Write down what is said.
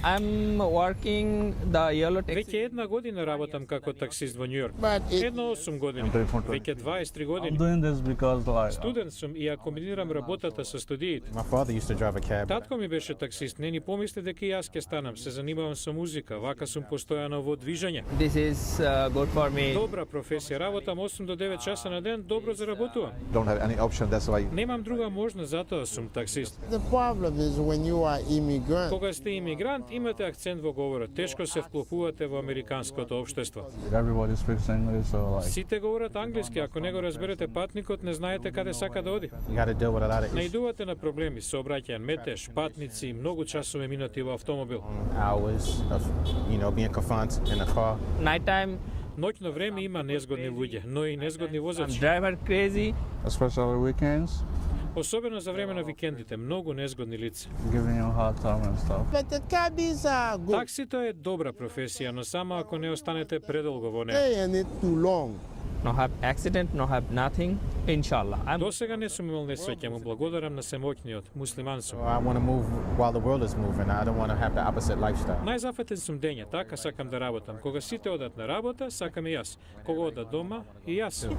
I'm working the yellow taxi. Веќе една година работам како таксист во Њујорк. But it, Едно 8 години. Веќе 23 I'm години. doing this because like Студент сум и ја комбинирам работата со студиите. My father used to drive a cab. Татко ми беше таксист, не ни помисли дека и јас ќе станам. Се занимавам со музика, вака сум постојано во движење. This is good for me. Добра професија, работам 8 до 9 часа на ден, добро заработувам. Don't have any option. That's why Немам друга можност, затоа сум таксист. the problem is when you are immigrant, Кога сте имигрант, имате акцент во говорот, тешко се вклопувате во американското општество. everybody speaks English, so like Сите говорат англиски, ако не го разберете патникот, не знаете каде сака да оди. you got to deal with a lot of issues, Наидувате на проблеми, сообраќај, метеж, патници и многу часови минати во автомобил. hours of being confined in a car. Nighttime, Ноќно време има незгодни луѓе, но и незгодни I'm возачи. driver crazy. especially weekends, Особено за време на викендите, многу незгодни лица. giving you a hard time and stuff. but the cabbies are good. Таксито е добра професија, но само ако не останете предолго во неа. Stay in it too long. No have accident, no have nothing. Inshallah. I'm До сега не сум имал несреќа, му благодарам на семоќниот, муслиман сум. I want to move while the world is moving. I don't want to have the opposite lifestyle. Најзафатен сум дења, така сакам да работам. Кога сите одат на работа, сакам и јас. Кога одат дома, и јас.